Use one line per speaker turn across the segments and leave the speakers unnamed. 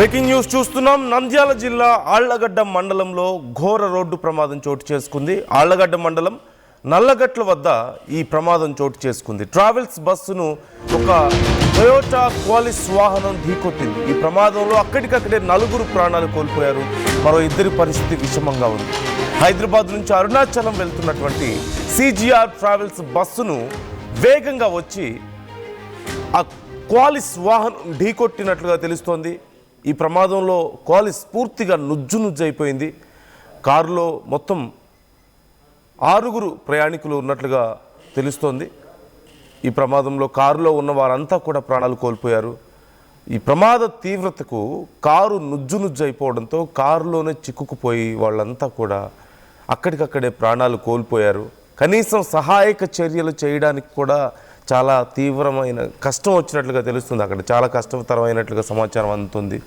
Breaking news చూస్తున్నాం. నంద్యాల జిల్లా ఆళ్లగడ్డ మండలంలో ఘోర రోడ్డు ప్రమాదం చోటు చేసుకుంది. ఆళ్లగడ్డ మండలం నల్లగట్ల వద్ద ఈ ప్రమాదం చోటు చేసుకుంది. ట్రావెల్స్ బస్సును ఒక టొయోటా క్వాలిస్ వాహనం ఢీకొట్టింది. ఈ ప్రమాదంలో అక్కడికక్కడే 4 ప్రాణాలు కోల్పోయారు. మరో 2 పరిస్థితి విషమంగా ఉంది. హైదరాబాద్ నుంచి అరుణాచలం వెళ్తున్నటువంటి సిజిఆర్ ట్రావెల్స్ బస్సును వేగంగా వచ్చి ఆ క్వాలిస్ వాహనం ఢీకొట్టినట్లుగా తెలుస్తోంది. ఈ ప్రమాదంలో క్వాలిస్ పూర్తిగా నుజ్జునుజ్జైపోయింది. కారులో మొత్తం 6 ప్రయాణికులు ఉన్నట్లుగా తెలుస్తోంది. ఈ ప్రమాదంలో కారులో ఉన్న వారంతా కూడా ప్రాణాలు కోల్పోయారు. ఈ ప్రమాద తీవ్రతకు కారు నుజ్జునుజ్జైపోవడంతో కారులోనే చిక్కుకుపోయి వాళ్ళంతా కూడా అక్కడికక్కడే ప్రాణాలు కోల్పోయారు. కనీసం సహాయక చర్యలు చేయడానికి కూడా చాలా తీవ్రమైన కష్టం వచ్చినట్లుగా తెలుస్తుంది. అక్కడ చాలా కష్టతరమైనట్లుగా సమాచారం అందుతుంది.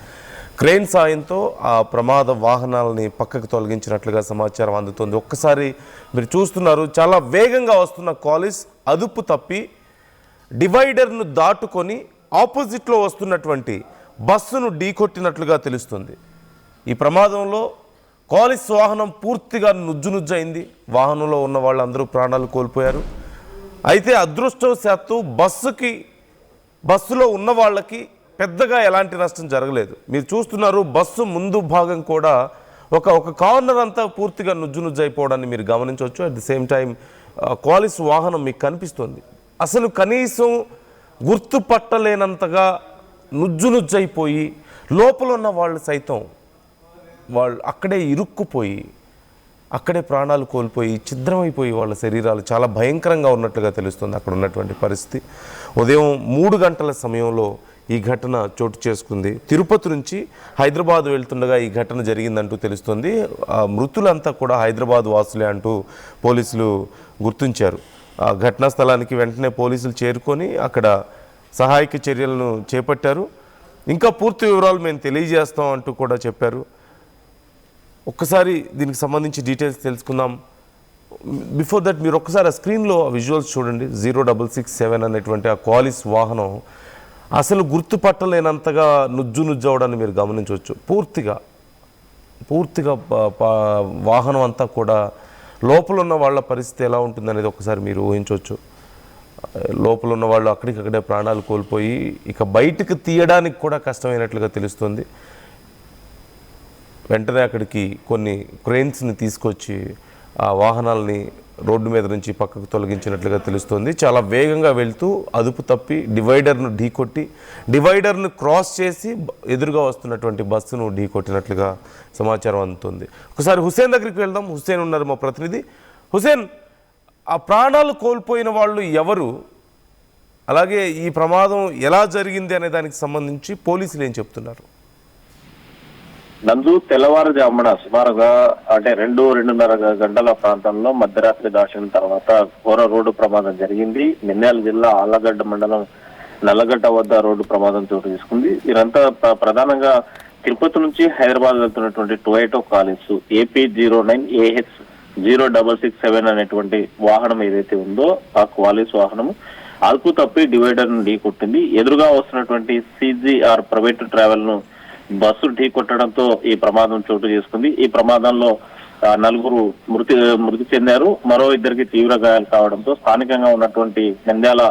క్రేన్ సాయంతో ఆ ప్రమాద వాహనాలని పక్కకు తొలగించినట్లుగా సమాచారం అందుతుంది. ఒక్కసారి మీరు చూస్తున్నారు, చాలా వేగంగా వస్తున్న క్వాలిస్ అదుపు తప్పి డివైడర్ను దాటుకొని ఆపోజిట్లో వస్తున్నటువంటి బస్సును ఢీకొట్టినట్లుగా తెలుస్తుంది. ఈ ప్రమాదంలో క్వాలిస్ వాహనం పూర్తిగా నుజ్జునుజ్జైంది. వాహనంలో ఉన్న వాళ్ళందరూ ప్రాణాలు కోల్పోయారు. అయితే అదృష్టవశాత్తు బస్సులో ఉన్న వాళ్ళకి పెద్దగా ఎలాంటి నష్టం జరగలేదు. మీరు చూస్తున్నారు, బస్సు ముందు భాగం కూడా ఒక కార్నర్ అంతా పూర్తిగా నుజ్జునుజ్జైపోవడాన్ని మీరు గమనించవచ్చు. At the same time Qualis వాహనం మీకు కనిపిస్తుంది. అసలు కనీసం గుర్తుపట్టలేనంతగా నుజ్జునుజ్జైపోయి లోపల ఉన్న వాళ్ళు సైతం వాళ్ళు అక్కడే ఇరుక్కుపోయి అక్కడే ప్రాణాలు కోల్పోయి ఛిద్రమైపోయి వాళ్ళ శరీరాలు చాలా భయంకరంగా ఉన్నట్లుగా తెలుస్తుంది. అక్కడ ఉన్నటువంటి పరిస్థితి. ఉదయం 3 గంటల సమయంలో ఈ ఘటన చోటు చేసుకుంది. తిరుపతి నుంచి హైదరాబాద్ వెళ్తుండగా ఈ ఘటన జరిగిందంటూ తెలుస్తుంది. మృతులంతా కూడా హైదరాబాద్ వాసులే అంటూ పోలీసులు గుర్తించారు. ఆ ఘటనా స్థలానికి వెంటనే పోలీసులు చేరుకొని అక్కడ సహాయక చర్యలను చేపట్టారు. ఇంకా పూర్తి వివరాలు మేము తెలియజేస్తాం అంటూ కూడా చెప్పారు. ఒక్కసారి దీనికి సంబంధించి డీటెయిల్స్ తెలుసుకుందాం. బిఫోర్ దట్ మీరు ఒక్కసారి ఆ స్క్రీన్లో విజువల్స్ చూడండి. 0667 అనేటువంటి ఆ క్వాలిస్ వాహనం అసలు గుర్తుపట్టలేనంతగా నుజ్జవడాన్ని మీరు గమనించవచ్చు. పూర్తిగా వాహనం అంతా కూడా లోపల ఉన్న వాళ్ళ పరిస్థితి ఎలా ఉంటుందనేది ఒకసారి మీరు ఊహించవచ్చు. లోపల ఉన్న వాళ్ళు అక్కడికక్కడే ప్రాణాలు కోల్పోయి ఇక బయటకు తీయడానికి కూడా కష్టమైనట్లుగా తెలుస్తుంది. వెంటనే అక్కడికి కొన్ని క్రెయిన్స్ని తీసుకొచ్చి ఆ వాహనాలని రోడ్డు మీద నుంచి పక్కకు తొలగించినట్లుగా తెలుస్తుంది. చాలా వేగంగా వెళ్తూ అదుపు తప్పి డివైడర్ను ఢీకొట్టి డివైడర్ను క్రాస్ చేసి ఎదురుగా వస్తున్నటువంటి బస్సును ఢీకొట్టినట్లుగా సమాచారం అందుతుంది. ఒకసారి హుసేన్ దగ్గరికి వెళ్దాం. హుసేన్ ఉన్నారు మా ప్రతినిధి. హుసేన్, ఆ ప్రాణాలు కోల్పోయిన వాళ్ళు ఎవరు, అలాగే ఈ ప్రమాదం ఎలా జరిగింది అనే దానికి సంబంధించి పోలీసులు ఏం చెప్తున్నారు?
నందు తెల్లవారుజామున సుమారుగా 2-2:30 గంటల ప్రాంతంలో మధ్యరాత్రి దాచిన తర్వాత ఘోర రోడ్డు ప్రమాదం జరిగింది. నంద్యాల జిల్లా ఆళ్లగడ్డ మండలం నల్లగడ్డ వద్ద రోడ్డు ప్రమాదం చోటు తీసుకుంది. వీరంతా ప్రధానంగా తిరుపతి నుంచి హైదరాబాద్ వెళ్తున్నటువంటి టొయోటా క్వాలిస్ AP09AH0667 అనేటువంటి వాహనం ఏదైతే ఉందో ఆ క్వాలిస్ వాహనం అదుపు తప్పి డివైడర్ ను ఢీకొట్టింది. ఎదురుగా వస్తున్నటువంటి సిజిఆర్ ప్రైవేట్ ట్రావెల్ ను బస్సు ఢీకొట్టడంతో ఈ ప్రమాదం చోటు చేసుకుంది. ఈ ప్రమాదంలో 4 మృతి చెందారు. మరో 2కి తీవ్ర గాయాలు కావడంతో స్థానికంగా ఉన్నటువంటి నంద్యాల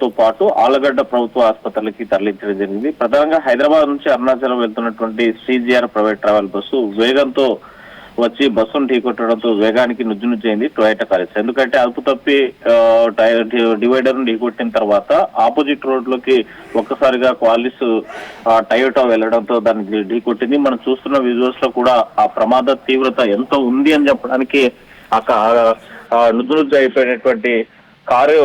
తో పాటు ఆళ్లగడ్డ ప్రభుత్వ ఆసుపత్రులకి తరలించడం జరిగింది. ప్రధానంగా హైదరాబాద్ నుంచి అరుణాచలం వెళ్తున్నటువంటి సిజిఆర్ ప్రైవేట్ ట్రావెల్ బస్సు వేగంతో వచ్చి బస్సును ఢీకొట్టడంతో వేగానికి నుజ్జునుజ్జైంది టొయోటా క్వాలిస్. ఎందుకంటే అదుపు తప్పి డివైడర్ ను ఢీకొట్టిన తర్వాత ఆపోజిట్ రోడ్ లోకి ఒక్కసారిగా క్వాలిస్ టొయోటా వెళ్లడంతో దాన్ని ఢీకొట్టింది. మనం చూస్తున్న విజువల్స్ లో కూడా ఆ ప్రమాద తీవ్రత ఎంతో ఉంది అని చెప్పడానికి నుజ్జునుజ్జు అయిపోయినటువంటి కారు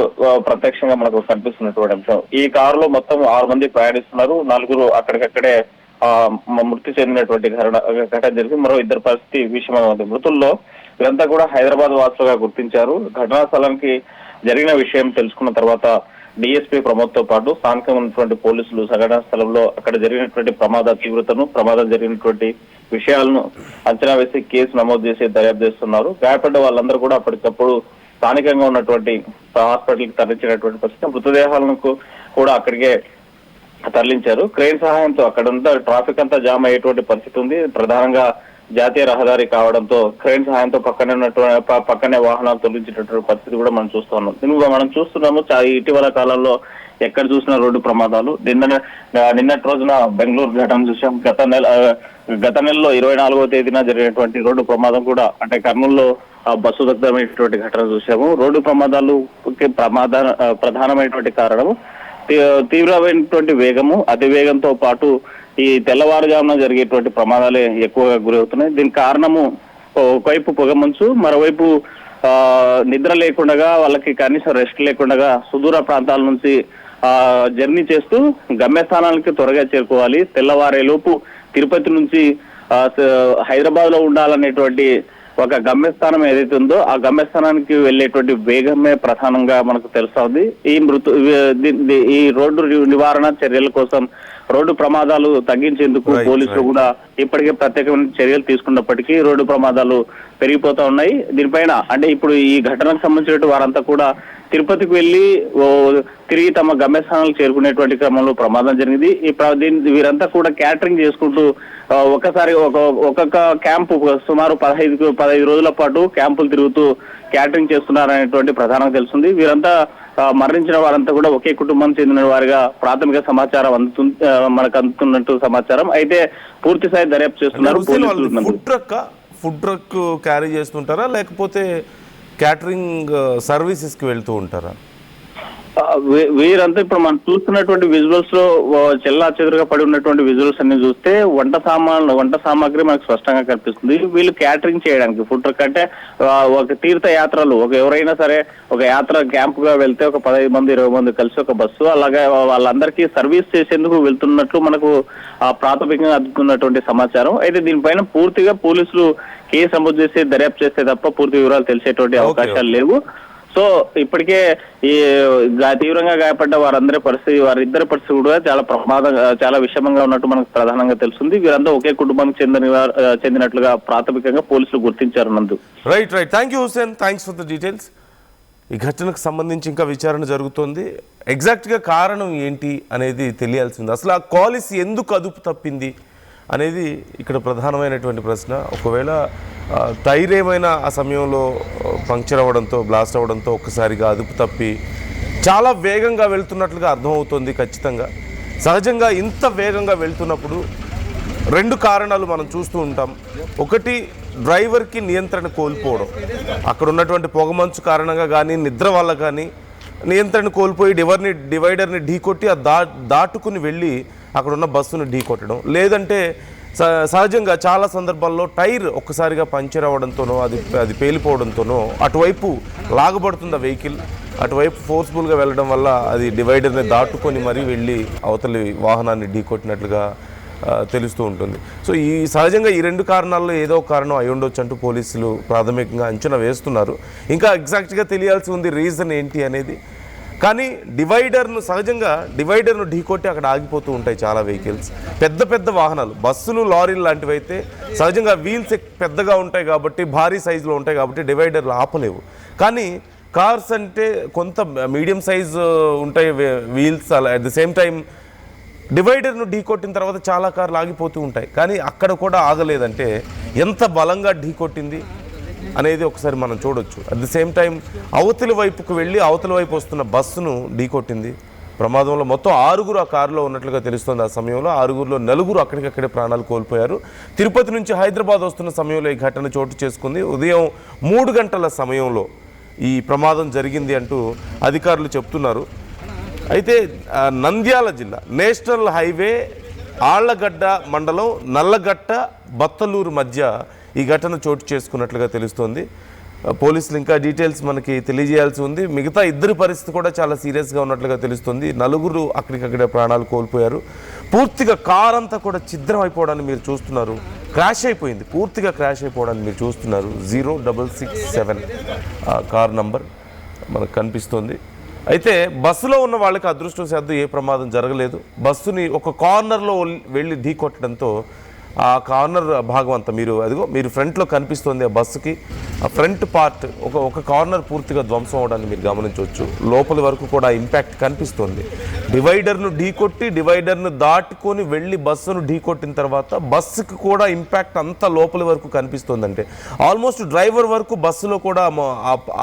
ప్రత్యక్షంగా మనకు కనిపిస్తున్నటువంటి అంశం. ఈ కారులో మొత్తం 6 మంది ప్రయాణిస్తున్నారు. 4 అక్కడికక్కడే మృతి చెందినటువంటి ఘటన జరిగి మరో 2 పరిస్థితి విషమంగా ఉంది. మృతుల్లో వీరంతా కూడా హైదరాబాద్ వాసులుగా గుర్తించారు. ఘటనా స్థలానికి జరిగిన విషయం తెలుసుకున్న తర్వాత డిఎస్పీ ప్రమోద్ తో పాటు స్థానికంగా ఉన్నటువంటి పోలీసులు ఘటనా స్థలంలో అక్కడ జరిగినటువంటి ప్రమాద తీవ్రతను, ప్రమాదం జరిగినటువంటి విషయాలను అంచనా వేసి కేసు నమోదు చేసి దర్యాప్తు చేస్తున్నారు. గాయపడ్డ వాళ్ళందరూ కూడా అప్పటికప్పుడు స్థానికంగా ఉన్నటువంటి హాస్పిటల్కి తరలించినటువంటి పరిస్థితి. మృతదేహాలను కూడా అక్కడికే తరలించారు. క్రెయిన్ సహాయంతో అక్కడంతా ట్రాఫిక్ అంతా జామ్ అయ్యేటువంటి పరిస్థితి ఉంది. ప్రధానంగా జాతీయ రహదారి కావడంతో క్రెయిన్ సహాయంతో పక్కనే వాహనాలు తొలగించేటటువంటి పరిస్థితి కూడా మనం చూస్తూ ఉన్నాం. దీనిగా మనం చూస్తున్నాము ఇటీవల కాలంలో ఎక్కడ చూసిన రోడ్డు ప్రమాదాలు. నిన్నటి రోజున బెంగళూరు ఘటన చూసాం. గత నెలలో 24వ తేదీన జరిగినటువంటి రోడ్డు ప్రమాదం కూడా, అంటే కర్నూలులో బస్సు దగ్ధమైనటువంటి ఘటన చూసాము. రోడ్డు ప్రమాదాలు ప్రధానమైనటువంటి కారణము తీవ్రమైనటువంటి వేగము, అతి వేగంతో పాటు ఈ తెల్లవారుజామున జరిగేటువంటి ప్రమాదాలే ఎక్కువగా గురవుతున్నాయి. దీనికి కారణము ఒకవైపు పొగమంచు, మరోవైపు నిద్ర లేకుండా, వాళ్ళకి కనీసం రెస్ట్ లేకుండా సుదూర ప్రాంతాల నుంచి జర్నీ చేస్తూ గమ్యస్థానానికి త్వరగా చేరుకోవాలి. తెల్లవారే లోపు తిరుపతి నుంచి హైదరాబాద్ లో ఉండాలనేటువంటి ఒక గమ్యస్థానం ఏదైతే ఉందో ఆ గమ్యస్థానానికి వెళ్లేటువంటి వేగమే ప్రధానంగా మనకు తెలుస్తోంది. ఈ రోడ్డు నివారణ చర్యల కోసం, రోడ్డు ప్రమాదాలు తగ్గించేందుకు పోలీసులు కూడా ఇప్పటికే ప్రత్యేకమైన చర్యలు తీసుకున్నప్పటికీ రోడ్డు ప్రమాదాలు పెరిగిపోతా ఉన్నాయి. దీనిపైన అంటే ఇప్పుడు ఈ ఘటనకు సంబంధించిన వారంతా కూడా తిరుపతికి వెళ్లి తిరిగి తమ గమ్యస్థానాలకు చేరుకునేటువంటి క్రమంలో ప్రమాదం జరిగింది. వీరంతా కూడా క్యాటరింగ్ చేసుకుంటూ ఒకసారి ఒక్కొక్క క్యాంపు సుమారు 15 రోజుల పాటు క్యాంపులు తిరుగుతూ క్యాటరింగ్ చేస్తున్నారనేటువంటి ప్రధానంగా తెలుస్తుంది. వీరంతా మరణించిన వారంతా కూడా ఒకే కుటుంబం చెందిన వారిగా ప్రాథమిక సమాచారం మనకు అందుతున్నట్టు సమాచారం. అయితే పూర్తి స్థాయి దర్యాప్తు చేస్తున్నారు పోలీసులు.
ఫుడ్ ట్రక్ క్యారీ చేస్తుంటారా, లేకపోతే క్యాటరింగ్ సర్వీసెస్ కి వెళ్తూ ఉంటారా?
వీరంతా ఇప్పుడు మనం చూస్తున్నటువంటి విజువల్స్ లో చెల్లా చెదురుగా పడి ఉన్నటువంటి విజువల్స్ అన్ని చూస్తే వంట సామాగ్రి మనకు స్పష్టంగా కనిపిస్తుంది. వీళ్ళు క్యాటరింగ్ చేయడానికి ఫుడ్ ట్రక్ అంటే ఒక తీర్థ యాత్రలు, ఎవరైనా సరే ఒక యాత్ర క్యాంప్ గా వెళ్తే ఒక 15 మంది 20 మంది కలిసి ఒక బస్సు, అలాగే వాళ్ళందరికీ సర్వీస్ చేసేందుకు వెళ్తున్నట్లు మనకు ప్రాథమికంగా అందుతున్నటువంటి సమాచారం. అయితే దీనిపైన పూర్తిగా పోలీసులు కేసు నమోదు చేసి దర్యాప్తు చేస్తే తప్ప పూర్తి వివరాలు తెలిసేటువంటి అవకాశాలు లేవు. సో ఇప్పటికే ఈ తీవ్రంగా గాయపడ్డ వారిద్దరి పరిస్థితి కూడా చాలా విషమంగా ఉన్నట్టు మనకు ప్రధానంగా తెలుస్తుంది. వీరంతా ఒకే కుటుంబానికి చెందినట్లుగా ప్రాథమికంగా పోలీసులు గుర్తించారు. Nandu
right. Thank you Hussain, thanks for the details. ఈ ఘటనకు సంబంధించి ఇంకా విచారణ జరుగుతోంది. ఎగ్జాక్ట్గా కారణం ఏంటి అనేది తెలియాల్సింది. అసలు ఆ కాలిస్ ఎందుకు అదుపు తప్పింది అనేది ఇక్కడ ప్రధానమైనటువంటి ప్రశ్న. ఒకవేళ టైర్ ఏమైనా ఆ సమయంలో పంక్చర్ అవ్వడంతో, బ్లాస్ట్ అవ్వడంతో ఒక్కసారిగా అదుపు తప్పి చాలా వేగంగా వెళ్తున్నట్లుగా అర్థమవుతుంది. ఖచ్చితంగా సహజంగా ఇంత వేగంగా వెళ్తున్నప్పుడు 2 కారణాలు మనం చూస్తూ ఉంటాం. ఒకటి, డ్రైవర్కి నియంత్రణ కోల్పోవడం, అక్కడ ఉన్నటువంటి పొగమంచు కారణంగా కానీ నిద్ర వల్ల కానీ నియంత్రణ కోల్పోయి డివైడర్ని ఢీకొట్టి దాటుకుని వెళ్ళి అక్కడ ఉన్న బస్సును ఢీకొట్టడం. లేదంటే సహజంగా చాలా సందర్భాల్లో టైర్ ఒక్కసారిగా పంక్చర్ అవ్వడంతోనో అది పేలిపోవడంతోనో అటువైపు లాగబడుతుంది ఆ వెహికల్, అటువైపు ఫోర్స్ఫుల్గా వెళ్ళడం వల్ల అది డివైడర్ని దాటుకొని మరీ వెళ్ళి అవతలి వాహనాన్ని ఢీకొట్టినట్లుగా తెలుస్తూ ఉంటుంది. సో సహజంగా ఈ 2 కారణాల్లో ఏదో కారణం అయి ఉండొచ్చు అంటూ పోలీసులు ప్రాథమికంగా అంచనా వేస్తున్నారు. ఇంకా ఎగ్జాక్ట్గా తెలియాల్సి ఉంది రీజన్ ఏంటి అనేది. కానీ సహజంగా డివైడర్ను ఢీకొట్టి అక్కడ ఆగిపోతూ ఉంటాయి చాలా వెహికల్స్. పెద్ద వాహనాలు, బస్సులు, లారీలు లాంటివి అయితే సహజంగా వీల్స్ పెద్దగా ఉంటాయి కాబట్టి, భారీ సైజులో ఉంటాయి కాబట్టి డివైడర్లు ఆపలేవు. కానీ కార్స్ అంటే కొంత మీడియం సైజ్ ఉంటాయి wheels. At the same time డివైడర్ను ఢీకొట్టిన తర్వాత చాలా కార్లు ఆగిపోతూ ఉంటాయి. కానీ అక్కడ కూడా ఆగలేదంటే ఎంత బలంగా ఢీకొట్టింది అనేది ఒకసారి మనం చూడొచ్చు. అట్ ది సేమ్ టైం అవతలి వైపుకు వెళ్ళి అవతలి వైపు వస్తున్న బస్సును ఢీకొట్టింది. ప్రమాదంలో మొత్తం 6 ఆ కారులో ఉన్నట్లుగా తెలుస్తుంది. ఆ సమయంలో 6లో 4 అక్కడికక్కడే ప్రాణాలు కోల్పోయారు. తిరుపతి నుంచి హైదరాబాద్ వస్తున్న సమయంలో ఈ ఘటన చోటు చేసుకుంది. ఉదయం 3 గంటల సమయంలో ఈ ప్రమాదం జరిగింది అంటూ అధికారులు చెప్తున్నారు. అయితే నంద్యాల జిల్లా నేషనల్ హైవే ఆళ్లగడ్డ మండలం నల్లగట్ట బత్తలూరు మధ్య ఈ ఘటన చోటు చేసుకున్నట్లుగా తెలుస్తోంది. పోలీసులు ఇంకా డీటెయిల్స్ మనకి తెలియజేయాల్సి ఉంది. మిగతా 2 పరిస్థితి కూడా చాలా సీరియస్గా ఉన్నట్లుగా తెలుస్తుంది. 4 అక్కడికక్కడే ప్రాణాలు కోల్పోయారు. పూర్తిగా కార్ అంతా కూడా ఛిద్రం అయిపోవడాన్ని మీరు చూస్తున్నారు. క్రాష్ అయిపోయింది, పూర్తిగా క్రాష్ అయిపోవడాన్ని మీరు చూస్తున్నారు. 0667 కార్ నంబర్ మనకు కనిపిస్తుంది. అయితే బస్సులో ఉన్న వాళ్ళకి అదృష్టవశాత్తు ఏ ప్రమాదం జరగలేదు. బస్సుని ఒక కార్నర్లో వెళ్ళి ఢీకొట్టడంతో ఆ కార్నర్ భాగం అంతా మీరు ఫ్రంట్లో కనిపిస్తుంది ఆ బస్సుకి ఆ ఫ్రంట్ పార్ట్ ఒక కార్నర్ పూర్తిగా ధ్వంసం అవడాన్ని మీరు గమనించవచ్చు. లోపలి వరకు కూడా ఇంపాక్ట్ కనిపిస్తుంది. డివైడర్ను ఢీకొట్టి డివైడర్ను దాటుకొని వెళ్ళి బస్సును ఢీకొట్టిన తర్వాత బస్సుకి కూడా ఇంపాక్ట్ అంతా లోపలి వరకు కనిపిస్తుందంటే ఆల్మోస్ట్ డ్రైవర్ వరకు బస్సులో కూడా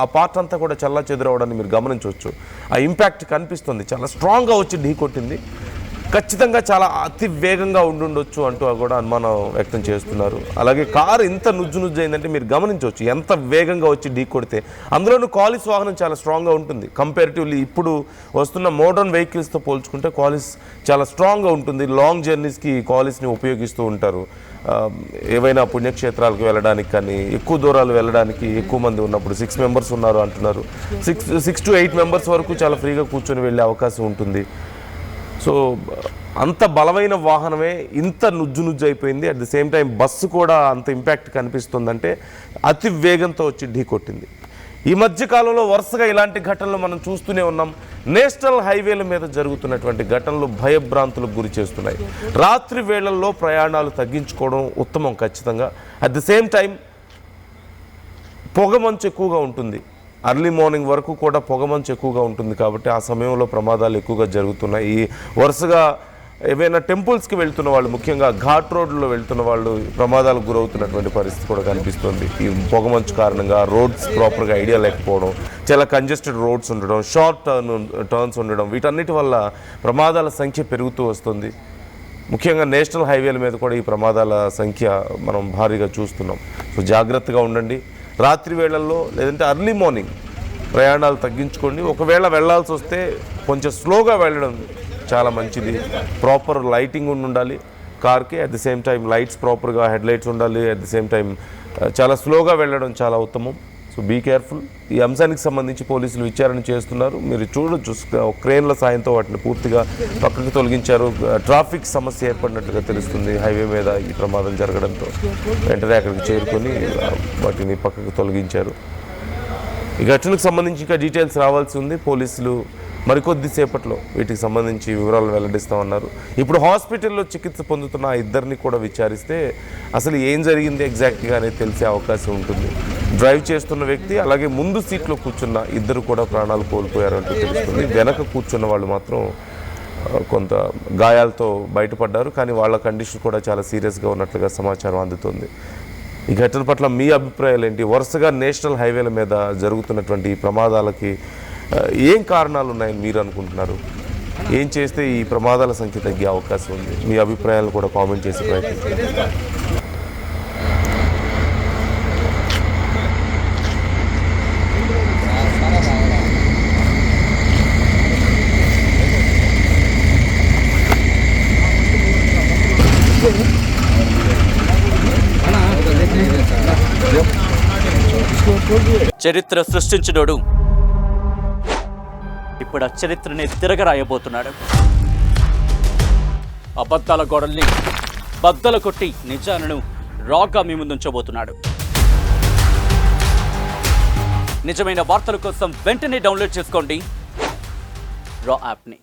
ఆ పార్ట్ అంతా కూడా చల్లా చెదురవడాన్ని మీరు గమనించవచ్చు. ఆ ఇంపాక్ట్ కనిపిస్తుంది. చాలా స్ట్రాంగ్గా వచ్చి ఢీకొట్టింది. ఖచ్చితంగా చాలా అతి వేగంగా ఉండుండొచ్చు అంటూ కూడా అనుమానం వ్యక్తం చేస్తున్నారు. అలాగే కారు ఇంత నుజ్జు అయిందంటే మీరు గమనించవచ్చు ఎంత వేగంగా వచ్చి ఢీ కొడితే. అందులోనూ కాలిస్ వాహనం చాలా స్ట్రాంగ్గా ఉంటుంది. కంపారిటివ్లీ ఇప్పుడు వస్తున్న మోడర్న్ వెహికల్స్తో పోల్చుకుంటే కాలిస్ చాలా స్ట్రాంగ్గా ఉంటుంది. లాంగ్ జర్నీస్కి కాలిస్ని ఉపయోగిస్తూ ఉంటారు. ఏవైనా పుణ్యక్షేత్రాలకు వెళ్ళడానికి కానీ ఎక్కువ దూరాలు వెళ్ళడానికి ఎక్కువ మంది ఉన్నప్పుడు 6 మెంబర్స్ ఉన్నారు అంటున్నారు. 6 to 8 మెంబర్స్ వరకు చాలా ఫ్రీగా కూర్చొని వెళ్ళే అవకాశం ఉంటుంది. సో అంత బలమైన వాహనమే ఇంత నుజ్జు అయిపోయింది. At the same time bus కూడా అంత ఇంపాక్ట్ కనిపిస్తుందంటే అతి వేగంతో వచ్చి ఢీకొట్టింది. ఈ మధ్య కాలంలో వరుసగా ఇలాంటి ఘటనలు మనం చూస్తూనే ఉన్నాం. నేషనల్ హైవేల మీద జరుగుతున్నటువంటి ఘటనలు భయభ్రాంతులకు గురి చేస్తున్నాయి. రాత్రి వేళల్లో ప్రయాణాలు తగ్గించుకోవడం ఉత్తమం ఖచ్చితంగా. అట్ ది సేమ్ టైం పొగమంచు ఎక్కువగా ఉంటుంది. అర్లీ మార్నింగ్ వరకు కూడా పొగమంచు ఎక్కువగా ఉంటుంది కాబట్టి ఆ సమయంలో ప్రమాదాలు ఎక్కువగా జరుగుతున్నాయి. ఈ వరుసగా ఏవైనా టెంపుల్స్కి వెళ్తున్న వాళ్ళు, ముఖ్యంగా ఘాట్ రోడ్లో వెళ్తున్న వాళ్ళు ప్రమాదాలకు గురవుతున్నటువంటి పరిస్థితి కూడా కనిపిస్తుంది. ఈ పొగమంచు కారణంగా రోడ్స్ ప్రాపర్గా ఐడియా లేకపోవడం, చాలా కంజెస్టెడ్ రోడ్స్ ఉండడం, షార్ట్ టర్న్స్ ఉండడం, వీటన్నిటి వల్ల ప్రమాదాల సంఖ్య పెరుగుతూ వస్తుంది. ముఖ్యంగా నేషనల్ హైవేల మీద కూడా ఈ ప్రమాదాల సంఖ్య మనం భారీగా చూస్తున్నాం. సో జాగ్రత్తగా ఉండండి. రాత్రి వేళల్లో లేదంటే అర్లీ మార్నింగ్ ప్రయాణాలు తగ్గించుకోండి. ఒకవేళ వెళ్ళాల్సి వస్తే కొంచెం స్లోగా వెళ్ళడం చాలా మంచిది. ప్రాపర్ లైటింగ్ ఉండాలి కార్కి. At the same time lights ప్రాపర్గా హెడ్ లైట్స్ ఉండాలి. అట్ ది సేమ్ టైం చాలా స్లోగా వెళ్ళడం చాలా ఉత్తమం. So be careful. ఈ అంశానికి సంబంధించి పోలీసులు విచారణ చేస్తున్నారు. మీరు చూడొచ్చు క్రేన్ల సాయంతో వాటిని పూర్తిగా పక్కకు తొలగించారు. ట్రాఫిక్ సమస్య ఏర్పడినట్లుగా తెలుస్తుంది హైవే మీద ఈ ప్రమాదం జరగడంతో. వెంటనే అక్కడికి చేరుకొని వాటిని పక్కకు తొలగించారు. ఈ ఘటనకు సంబంధించి ఇంకా డీటెయిల్స్ రావాల్సి ఉంది. పోలీసులు మరికొద్దిసేపట్లో వీటికి సంబంధించి వివరాలు వెల్లడిస్తామన్నారు. ఇప్పుడు హాస్పిటల్లో చికిత్స పొందుతున్న ఆ ఇద్దరిని కూడా విచారిస్తే అసలు ఏం జరిగింది ఎగ్జాక్ట్గా అనేది తెలిసే అవకాశం ఉంటుంది. డ్రైవ్ చేస్తున్న వ్యక్తి అలాగే ముందు సీట్లో కూర్చున్న ఇద్దరు కూడా ప్రాణాలు కోల్పోయారంటూ తెలుస్తుంది. వెనక కూర్చున్న వాళ్ళు మాత్రం కొంత గాయాలతో బయటపడ్డారు. కానీ వాళ్ళ కండిషన్ కూడా చాలా సీరియస్గా ఉన్నట్లుగా సమాచారం అందుతుంది. ఈ ఘటన పట్ల మీ అభిప్రాయాలు ఏంటి? వరుసగా నేషనల్ హైవేల మీద జరుగుతున్నటువంటి ఈ ప్రమాదాలకి ఏం కారణాలు ఉన్నాయని మీరు అనుకుంటున్నారు? ఏం చేస్తే ఈ ప్రమాదాల సంఖ్య తగ్గే అవకాశం ఉంది? మీ అభిప్రాయాలు కూడా కామెంట్ చేసి ప్రయత్నించండి.
చరిత్ర సృష్టించినోడు ఇప్పుడు ఆ చరిత్రని తిరగరాయబోతున్నాడు. అబద్ధాల గోడల్ని బద్దలు కొట్టి నిజాలను రాగా మీ ముందుంచబోతున్నాడు. నిజమైన వార్తల కోసం వెంటనే డౌన్లోడ్ చేసుకోండి రా యాప్ని.